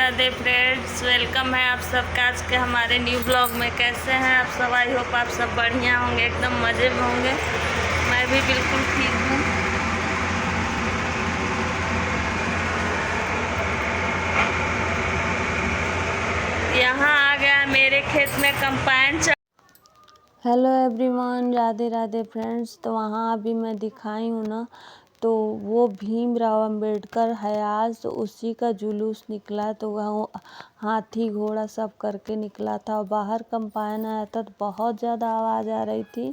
Radhe friends, welcome है आप सबका आज के हमारे न्यू ब्लॉग में। कैसे हैं आप सब? आई होप आप सब बढ़िया होंगे, एकदम मज़े में होंगे। मैं भी बिल्कुल ठीक हूँ। यहाँ आ गया मेरे खेत में combine. Hello everyone, Radhe Radhe friends. तो वहाँ अभी मैं दिखाई हूँ ना, तो वो भीमराव अंबेडकर है आज, तो उसी का जुलूस निकला। तो वह हाथी घोड़ा सब करके निकला था। बाहर कंपाइन आया था तो बहुत ज़्यादा आवाज़ आ रही थी।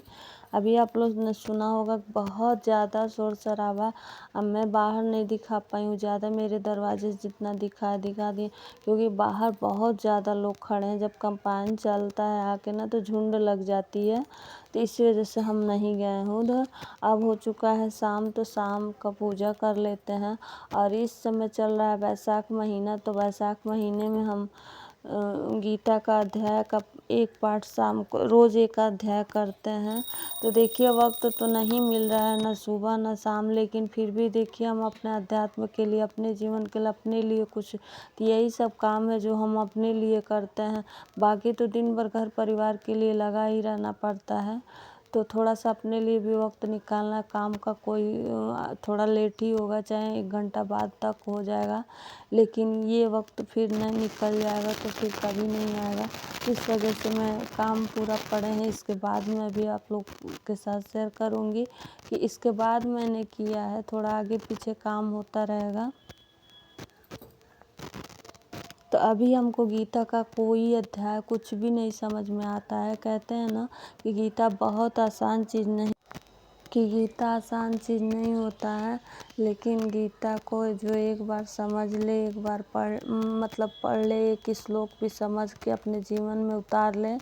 अभी आप लोग ने सुना होगा बहुत ज़्यादा शोर शराबा। अब मैं बाहर नहीं दिखा पाई हूँ ज़्यादा, मेरे दरवाजे से जितना दिखा दिए, क्योंकि बाहर बहुत ज़्यादा लोग खड़े हैं। जब कंपाइन चलता है आके ना तो झुंड लग जाती है, तो इसी वजह से हम नहीं गए हैं उधर। अब हो चुका है शाम, तो शाम का पूजा कर लेते हैं। और इस समय चल रहा है वैशाख महीना, तो वैशाख महीने में हम गीता का अध्याय का एक पाठ शाम को रोज़ एक अध्याय करते हैं। तो देखिए वक्त तो नहीं मिल रहा है, ना सुबह ना शाम, लेकिन फिर भी देखिए हम अपने अध्यात्म के लिए, अपने जीवन के लिए, अपने लिए कुछ, तो यही सब काम है जो हम अपने लिए करते हैं। बाकी तो दिन भर घर परिवार के लिए लगा ही रहना पड़ता है। तो थोड़ा सा अपने लिए भी वक्त निकालना। काम का कोई थोड़ा लेट ही होगा, चाहे 1 घंटा बाद तक हो जाएगा, लेकिन ये वक्त फिर नहीं निकल जाएगा तो फिर कभी नहीं आएगा। इस वजह से मैं काम पूरा पड़े हैं, इसके बाद मैं भी आप लोग के साथ शेयर करूँगी कि इसके बाद मैंने किया है। थोड़ा आगे पीछे काम होता रहेगा। तो अभी हमको गीता का कोई अध्याय कुछ भी नहीं समझ में आता है। कहते हैं ना कि गीता बहुत आसान चीज़ नहीं, कि गीता आसान चीज़ नहीं होता है, लेकिन गीता को जो एक बार समझ ले, एक बार पढ़ ले, एक श्लोक भी समझ के अपने जीवन में उतार ले,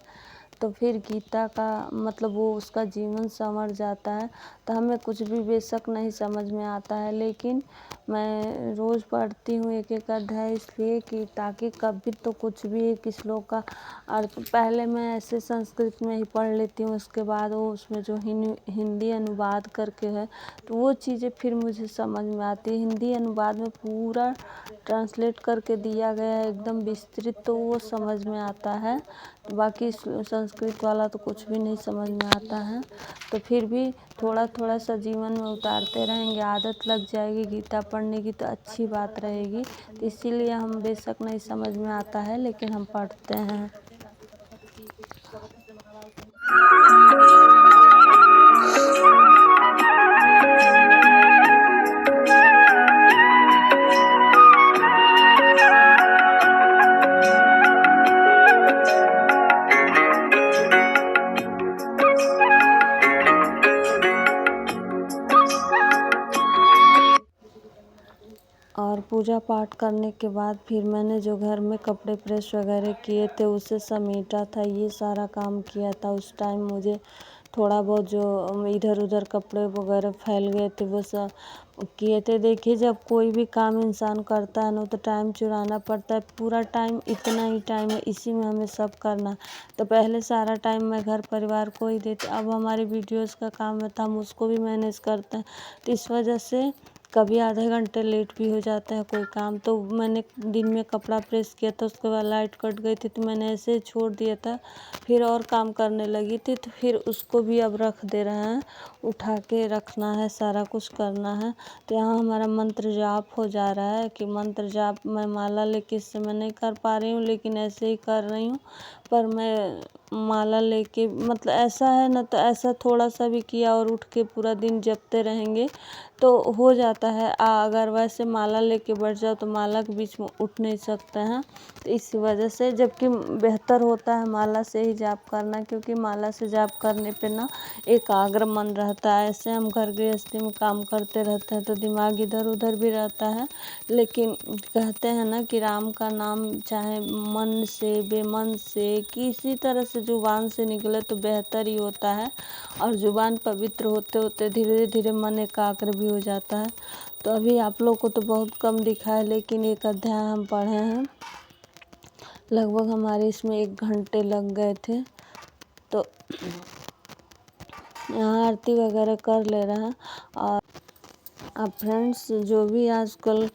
तो फिर गीता का मतलब वो उसका जीवन संवर जाता है। तो हमें कुछ भी बेशक नहीं समझ में आता है, लेकिन मैं रोज़ पढ़ती हूँ एक एक अध्याय, इसलिए कि ताकि कभी तो कुछ भी एक श्लोक का अर्थ पहले मैं ऐसे संस्कृत में ही पढ़ लेती हूँ, उसके बाद वो उसमें जो हिंदी अनुवाद करके है तो वो चीज़ें फिर मुझे समझ में आती है। हिंदी अनुवाद में पूरा ट्रांसलेट करके दिया गया है एकदम विस्तृत, तो वो समझ में आता है। बाकी संस्कृत वाला तो कुछ भी नहीं समझ में आता है। तो फिर भी थोड़ा थोड़ा सा जीवन में उतारते रहेंगे, आदत लग जाएगी गीता पढ़ने की तो अच्छी बात रहेगी। तो इसीलिए हम बेशक नहीं समझ में आता है, लेकिन हम पढ़ते हैं। और पूजा पाठ करने के बाद फिर मैंने जो घर में कपड़े प्रेस वगैरह किए थे उसे समेटा था, ये सारा काम किया था। उस टाइम मुझे थोड़ा बहुत जो इधर उधर कपड़े वगैरह फैल गए थे वो सब किए थे। देखिए जब कोई भी काम इंसान करता है ना तो टाइम चुराना पड़ता है। पूरा टाइम इतना ही टाइम है, इसी में हमें सब करना। तो पहले सारा टाइम मैं घर परिवार को ही देती, अब हमारी वीडियोज़ का काम है तो हम उसको भी मैनेज करते हैं। तो इस वजह से कभी आधे घंटे लेट भी हो जाते हैं कोई काम। तो मैंने दिन में कपड़ा प्रेस किया था, उसके बाद लाइट कट गई थी तो मैंने ऐसे ही छोड़ दिया था। फिर और काम करने लगी थी, तो फिर उसको भी अब रख दे रहे हैं, उठा के रखना है, सारा कुछ करना है। तो यहाँ हमारा मंत्र जाप हो जा रहा है कि मंत्र जाप मैं माला लेके इस समय नहीं कर पा रही हूँ, लेकिन ऐसे ही कर रही हूँ। पर मैं माला लेके मतलब ऐसा है ना, तो ऐसा थोड़ा सा भी किया और उठ के पूरा दिन जपते रहेंगे तो हो जाता है। अगर वैसे माला लेके बैठ जाओ तो माला के बीच में उठ नहीं सकते हैं। तो इसी वजह से, जबकि बेहतर होता है माला से ही जाप करना, क्योंकि माला से जाप करने पे ना एकाग्र मन रहता है। ऐसे हम घर गृहस्थी में काम करते रहते हैं तो दिमाग इधर उधर भी रहता है, लेकिन कहते हैं ना कि राम का नाम चाहे मन से बेमन से किसी तरह से जुबान से निकले तो बेहतर ही होता है। और जुबान पवित्र होते होते धीरे धीरे मन एकाग्र भी हो जाता है। तो अभी आप लोग को तो बहुत कम दिखा है, लेकिन एक अध्याय हम पढ़े हैं, लगभग हमारे इसमें 1 घंटे लग गए थे। तो यहाँ आरती वगैरह कर ले रहे हैं। और अब फ्रेंड्स, जो भी आजकल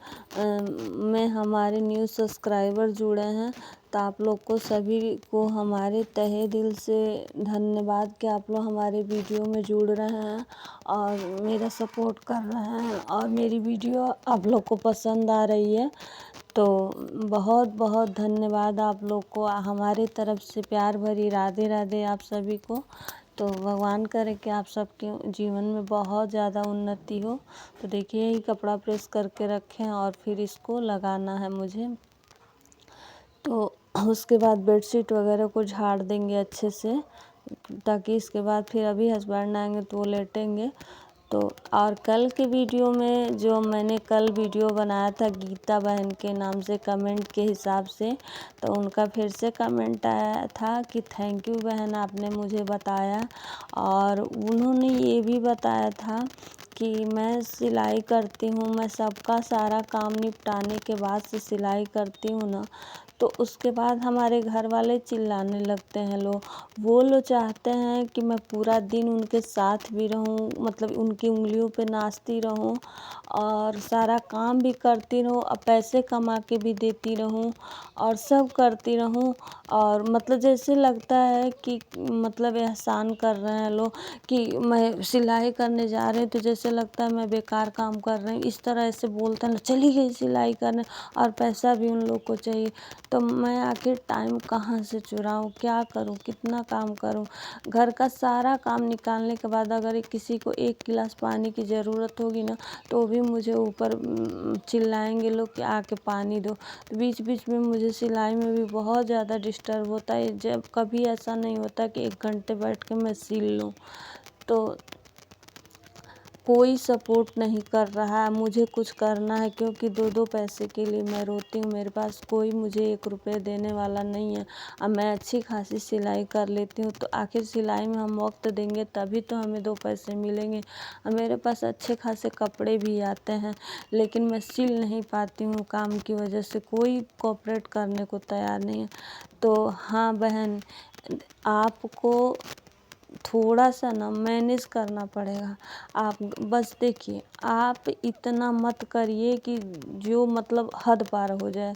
में हमारे न्यू सब्सक्राइबर जुड़े हैं, तो आप लोग को सभी को हमारे तहे दिल से धन्यवाद कि आप लोग हमारे वीडियो में जुड़ रहे हैं और मेरा सपोर्ट कर रहे हैं और मेरी वीडियो आप लोग को पसंद आ रही है। तो बहुत बहुत धन्यवाद आप लोग को, हमारे तरफ से प्यार भरी राधे राधे आप सभी को। तो भगवान करे कि आप सबके जीवन में बहुत ज़्यादा उन्नति हो। तो देखिए, ये कपड़ा प्रेस करके रखें और फिर इसको लगाना है मुझे। तो उसके बाद बेडशीट वगैरह को झाड़ देंगे अच्छे से, ताकि इसके बाद फिर अभी हस्बैंड आएंगे तो वो लेटेंगे। तो और कल के वीडियो में जो मैंने कल वीडियो बनाया था गीता बहन के नाम से कमेंट के हिसाब से, तो उनका फिर से कमेंट आया था कि थैंक यू बहन, आपने मुझे बताया। और उन्होंने ये भी बताया था कि मैं सिलाई करती हूँ, मैं सबका सारा काम निपटाने के बाद से सिलाई करती हूँ ना, तो उसके बाद हमारे घर वाले चिल्लाने लगते हैं लोग। वो लोग चाहते हैं कि मैं पूरा दिन उनके साथ भी रहूं, मतलब उनकी उंगलियों पे नाचती रहूं और सारा काम भी करती रहूं और पैसे कमा के भी देती रहूं और सब करती रहूं। और मतलब जैसे लगता है कि मतलब एहसान कर रहे हैं लोग कि मैं सिलाई करने जा रही हूँ, तो जैसे लगता है मैं बेकार काम कर रही हूँ, इस तरह ऐसे बोलते हैं, चली गई सिलाई करने और पैसा भी उन लोग को चाहिए। तो मैं आखिर टाइम कहाँ से चुराऊँ, क्या करूँ, कितना काम करूँ। घर का सारा काम निकालने के बाद अगर किसी को एक गिलास पानी की ज़रूरत होगी ना, तो भी मुझे ऊपर चिल्लाएंगे लोग कि आके पानी दो। तो बीच बीच में मुझे सिलाई में भी बहुत ज़्यादा डिस्टर्ब होता है, जब कभी ऐसा नहीं होता कि 1 घंटे बैठ के मैं सिल लूँ। तो कोई सपोर्ट नहीं कर रहा है, मुझे कुछ करना है, क्योंकि 2-2 पैसे के लिए मैं रोती हूँ। मेरे पास कोई मुझे 1 रुपये देने वाला नहीं है। अब मैं अच्छी खासी सिलाई कर लेती हूँ, तो आखिर सिलाई में हम वक्त देंगे तभी तो हमें 2 पैसे मिलेंगे। और मेरे पास अच्छे खासे कपड़े भी आते हैं, लेकिन मैं सिल नहीं पाती हूँ काम की वजह से, कोई कोऑपरेट करने को तैयार नहीं है। तो हाँ बहन, आपको थोड़ा सा ना मैनेज करना पड़ेगा। आप बस देखिए, आप इतना मत करिए कि जो मतलब हद पार हो जाए।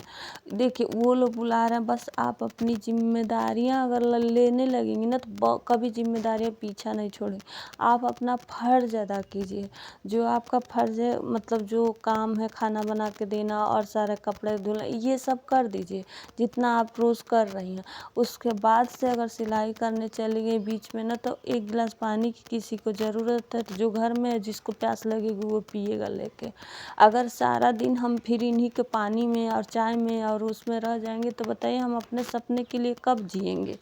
देखिए, वो लोग बुला रहे हैं, बस आप अपनी जिम्मेदारियां अगर लेने लगेंगी ना, तो कभी जिम्मेदारियां पीछा नहीं छोड़ेंगी। आप अपना फ़र्ज़ अदा कीजिए, जो आपका फ़र्ज़ है, मतलब जो काम है खाना बना के देना और सारे कपड़े धुलना, ये सब कर दीजिए जितना आप रोज़ कर रही हैं। उसके बाद से अगर सिलाई करने चली गई बीच में ना, तो 1 गिलास पानी की किसी को ज़रूरत है, तो जो घर में है जिसको प्यास लगेगी वो पिएगा लेके। अगर सारा दिन हम फिर इन्हीं के पानी में और चाय में और उसमें रह जाएंगे, तो बताइए हम अपने सपने के लिए कब जिएंगे,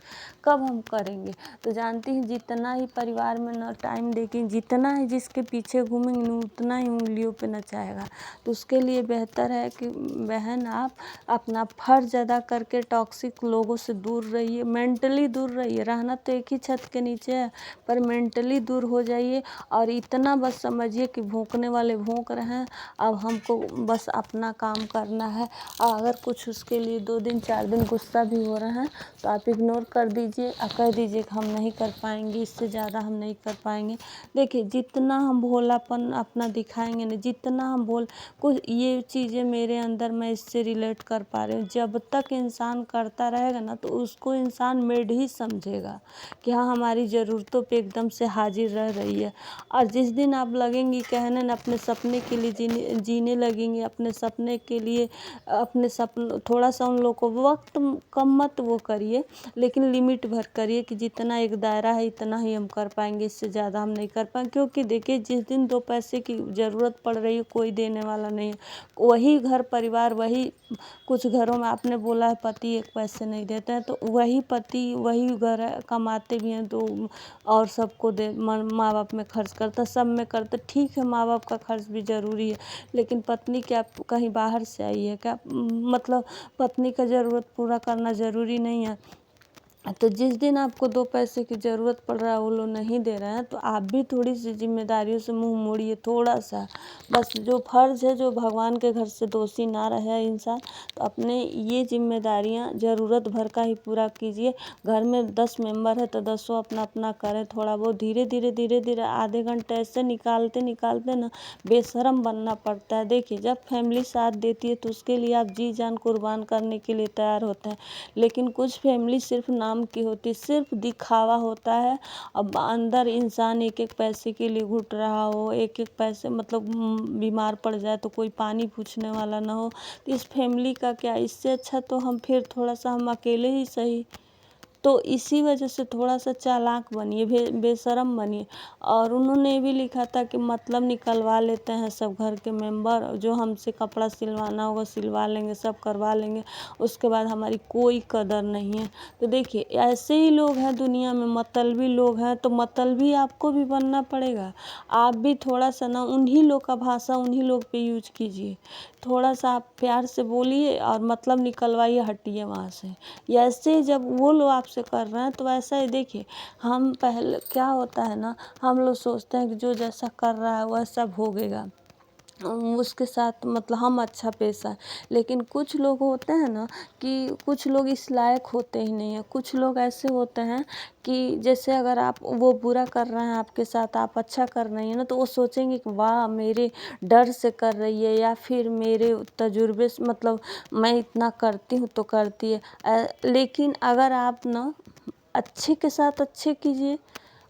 कब हम करेंगे। तो जानती हैं, जितना ही परिवार में ना टाइम देंगे, जितना ही जिसके पीछे घूमेंगे ना, उतना ही उंगलियों पे नचाएगा। तो उसके लिए बेहतर है कि बहन, आप अपना फ़र्ज़ अदा करके टॉक्सिक लोगों से दूर रहिए, मेंटली दूर रहिए। रहना तो एक ही छत के नीचे है, पर मेंटली दूर हो जाइए। और इतना बस समझिए कि भौंकने वाले भौंक रहे हैं, अब हमको बस अपना काम करना है। और अगर कुछ उसके लिए 2 दिन 4 दिन गुस्सा भी हो रहे हैं, तो आप इग्नोर कर दीजिए और कह दीजिए कि हम नहीं कर पाएंगे, इससे ज़्यादा हम नहीं कर पाएंगे। देखिए, जितना हम भोलापन अपना दिखाएंगे ना, जितना हम कुछ ये चीज़ें मेरे अंदर, मैं इससे रिलेट कर पा रही हूँ। जब तक इंसान करता रहेगा ना, तो उसको इंसान मेड ही समझेगा कि हाँ, हमारी ज़रूरतों पे एकदम से हाजिर रह रही है। और जिस दिन आप लगेंगी कहने ना, अपने सपने के लिए जीने लगेंगी, अपने सपने के लिए अपने सपन थोड़ा सा उन लोगों को वक्त कम मत वो करिए, लेकिन लिमिट भर करिए कि जितना एक दायरा है इतना ही हम कर पाएंगे, इससे ज़्यादा हम नहीं कर पाएंगे। क्योंकि देखिए, जिस दिन 2 पैसे की ज़रूरत पड़ रही है, कोई देने वाला नहीं है। वही घर परिवार, वही कुछ घरों में आपने बोला है पति 1 पैसे नहीं देते हैं, तो वही पति वही घर कमाते भी हैं, तो और सबको माँ बाप में खर्च करता, सब में करता। ठीक है, माँ बाप का खर्च भी ज़रूरी है, लेकिन पत्नी क्या कहीं बाहर से आई है क्या? मतलब पत्नी का ज़रूरत पूरा करना ज़रूरी नहीं है? तो जिस दिन आपको 2 पैसे की ज़रूरत पड़ रहा है वो लोग नहीं दे रहे हैं, तो आप भी थोड़ी-सी ज़िम्मेदारियों से मुँह मोड़िए थोड़ा-सा। बस जो फ़र्ज़ है, जो भगवान के घर से दोषी ना रहे इंसान, तो अपने ये ज़िम्मेदारियाँ ज़रूरत भर का ही पूरा कीजिए। घर में 10 मेंबर है तो दसों अपना-अपना करें, थोड़ा बहुत धीरे-धीरे, धीरे-धीरे आधे घंटे ऐसे निकालते-निकालते ना बेशर्म बनना पड़ता है। देखिए, जब फैमिली साथ देती है तो उसके लिए आप जी-जान कुर्बान करने के लिए तैयार होते हैं। लेकिन कुछ फैमिली सिर्फ़ नाम की होती है, सिर्फ़ दिखावा होता है। अब अंदर इंसान एक-एक पैसे के लिए घुट रहा हो, एक-एक पैसे मतलब बीमार पड़ जाए तो कोई पानी पूछने वाला ना हो, तो इस फैमिली का क्या? इससे अच्छा तो हम फिर थोड़ा-सा हम अकेले ही सही। तो इसी वजह से थोड़ा-सा चालाक बनिए, बेशर्म बनिए। और उन्होंने ये भी लिखा था कि मतलब निकलवा लेते हैं सब घर के मेंबर, जो हमसे कपड़ा सिलवाना होगा सिलवा लेंगे, सब करवा लेंगे, उसके बाद हमारी कोई कदर नहीं है। तो देखिए, ऐसे ही लोग हैं दुनिया में, मतलबी लोग हैं, तो मतलबी आपको भी बनना पड़ेगा। आप भी थोड़ा-सा ना उन्हीं लोग का भाषा उन्हीं लोग पे यूज़ कीजिए। थोड़ा-सा आप प्यार से बोलिए और मतलब निकलवाइए, हटिए वहाँ से। या ऐसे जब वो लोग आपसे कर रहे हैं तो वैसा ही देखिए, हम पहले क्या होता है ना, हम लोग सोचते हैं कि जो जैसा कर रहा है वैसा भोगेगा, उसके साथ मतलब हम अच्छा पेश आएँ। लेकिन कुछ लोग होते हैं ना कि कुछ लोग इस लायक होते ही नहीं हैं। कुछ लोग ऐसे होते हैं कि जैसे अगर आप वो बुरा कर रहे हैं आपके साथ, आप अच्छा कर रही हैं ना, तो वो सोचेंगे कि वाह! मेरे डर से कर रही है, या फिर मेरे तजुर्बे से मतलब मैं इतना करती हूँ तो करती है। लेकिन अगर आप ना अच्छे के साथ अच्छे कीजिए,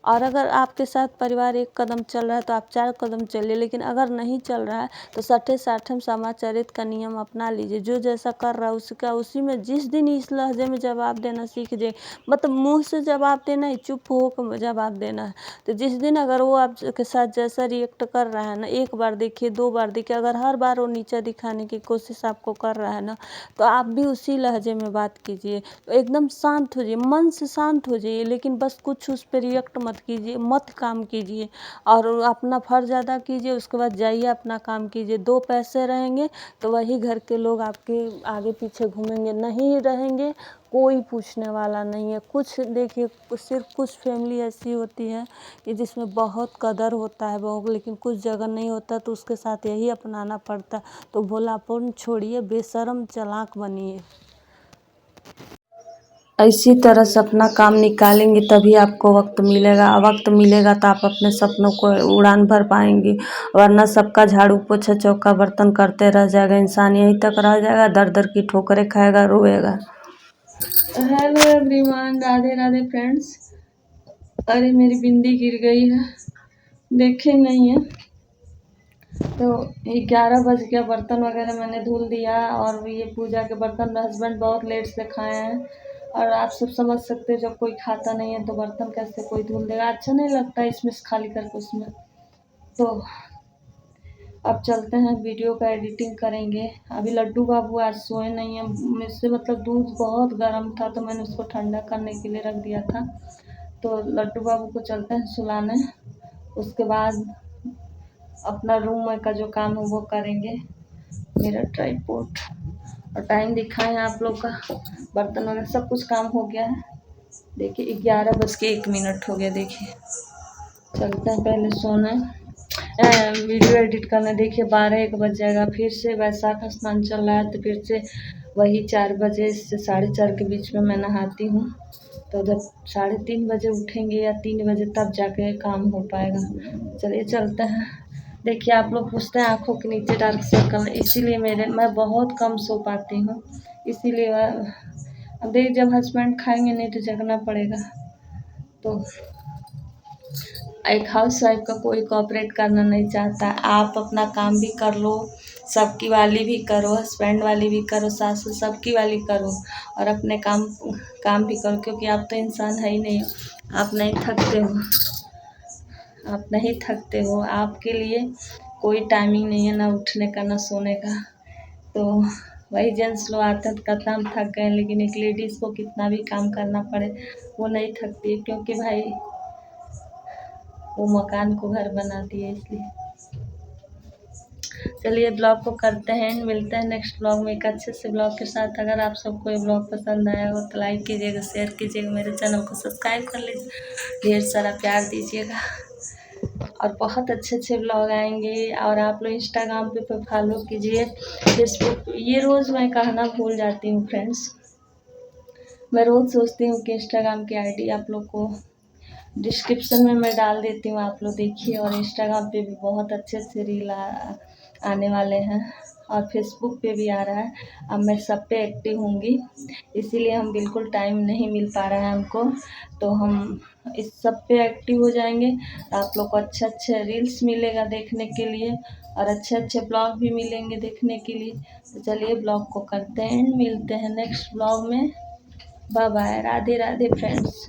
और अगर आपके साथ परिवार एक कदम चल रहा है तो आप 4 कदम चलिए, लेकिन अगर नहीं चल रहा है तो सठे साठम समाचरित का नियम अपना लीजिए। जो जैसा कर रहा है उसका उसी में, जिस दिन इस लहजे में जवाब देना सीख जाए, मतलब मुँह से जवाब देना ही, चुप होकर जवाब देना है। तो जिस दिन अगर वो आपके साथ जैसा रिएक्ट कर रहा है ना, 1 बार देखिए, 2 बार देखिए, अगर हर बार वो नीचा दिखाने की कोशिश आपको कर रहा है ना, तो आप भी उसी लहजे में बात कीजिए। तो एकदम शांत हो जाइए, मन से शांत हो जाइए, लेकिन बस कुछ उस पे रिएक्ट मत कीजिए, मत काम कीजिए, और अपना फ़र्ज़ अदा कीजिए। उसके बाद जाइए अपना काम कीजिए। 2 पैसे रहेंगे तो वही घर के लोग आपके आगे पीछे घूमेंगे, नहीं रहेंगे कोई पूछने वाला नहीं है। कुछ देखिए, सिर्फ़ कुछ फैमिली ऐसी होती है कि जिसमें बहुत कदर होता है बहू को, लेकिन कुछ जगह नहीं होता, तो उसके साथ यही अपनाना पड़ता है। तो भोलापन छोड़िए, बेशर्म चालाक बनिए। इसी तरह से अपना काम निकालेंगे तभी आपको वक्त मिलेगा। वक्त मिलेगा तो आप अपने सपनों को उड़ान भर पाएंगी, वरना सबका झाड़ू पोछा चौका बर्तन करते रह जाएगा इंसान, यहीं तक रह जाएगा, दर दर की ठोकरें खाएगा, रोएगा। Hello everyone, Radhe Radhe friends. अरे मेरी बिंदी गिर गई है, देखे नहीं है। तो 11 बज गया, बर्तन वगैरह मैंने धुल दिया, और ये पूजा के बर्तन हस्बैंड बहुत लेट से खाए हैं। और आप सब समझ सकते हैं, जब कोई खाता नहीं है तो बर्तन कैसे कोई धुल देगा, अच्छा नहीं लगता इसमें से खाली करके उसमें। तो अब चलते हैं, वीडियो का एडिटिंग करेंगे। अभी लड्डू बाबू आज सोए नहीं है, मुझसे मतलब दूध बहुत गर्म था तो मैंने उसको ठंडा करने के लिए रख दिया था। तो लड्डू बाबू को चलते हैं सुलाने, उसके बाद अपना रूम का जो काम है वो करेंगे। मेरा ट्राइपॉड और टाइम दिखाएं आप लोग का, बर्तन वगैरह सब कुछ काम हो गया है। देखिए 11 बज के 1 मिनट हो गया। देखिए, चलते हैं पहले सोने, वीडियो एडिट करना। देखिए 12-1 बज जाएगा। फिर से वैशाख स्नान चल रहा है तो फिर से वही 4 बजे से 4:30 के बीच में मैं नहाती हूँ। तो जब 3:30 बजे उठेंगे या 3 बजे तब जाके काम हो पाएगा। चलिए चलते हैं। देखिए, आप लोग पूछते हैं आँखों के नीचे डार्क सर्कल, इसीलिए मैं बहुत कम सो पाती हूँ, इसीलिए अब देखिए जब हस्बैंड खाएंगे नहीं तो जगना पड़ेगा। तो एक हाउसवाइफ का कोई कोऑपरेट करना नहीं चाहता। आप अपना काम भी कर लो, सबकी वाली भी करो, हस्बैंड वाली भी करो, सासू सबकी वाली करो, और अपने काम भी करो, क्योंकि आप तो इंसान है ही नहीं। आप नहीं थकते हो, आप नहीं थकते हो, आपके लिए कोई टाइमिंग नहीं है, ना उठने का ना सोने का। तो वही जेंट्स लोग आते हैं तो कहते हम थक गए, लेकिन एक लेडीज़ को कितना भी काम करना पड़े वो नहीं थकती, क्योंकि भाई वो मकान को घर बनाती है, इसलिए। चलिए ब्लॉग को करते हैं, मिलते हैं नेक्स्ट ब्लॉग में एक अच्छे से ब्लॉग के साथ। अगर आप सबको ये ब्लॉग पसंद आया हो तो लाइक कीजिएगा, शेयर कीजिएगा, मेरे चैनल को सब्सक्राइब कर लीजिए, ढेर सारा प्यार दीजिएगा और बहुत अच्छे अच्छे ब्लॉग आएंगे। और आप लोग इंस्टाग्राम पे फॉलो कीजिए, फेसबुक, ये रोज़ मैं कहना भूल जाती हूँ फ्रेंड्स, मैं रोज़ सोचती हूँ कि इंस्टाग्राम की आईडी आप लोग को डिस्क्रिप्शन में मैं डाल देती हूँ, आप लोग देखिए। और इंस्टाग्राम पे भी बहुत अच्छे अच्छे रील आने वाले हैं और फेसबुक पे भी आ रहा है। अब मैं सब पे एक्टिव होंगी, इसीलिए हम बिल्कुल टाइम नहीं मिल पा रहा है हमको, तो हम इस सब पे एक्टिव हो जाएंगे तो आप लोग को अच्छे अच्छे रील्स मिलेगा देखने के लिए और अच्छे अच्छे ब्लॉग भी मिलेंगे देखने के लिए। तो चलिए ब्लॉग को करते हैं, मिलते हैं नेक्स्ट ब्लॉग में। Bye bye, Radhe Radhe friends.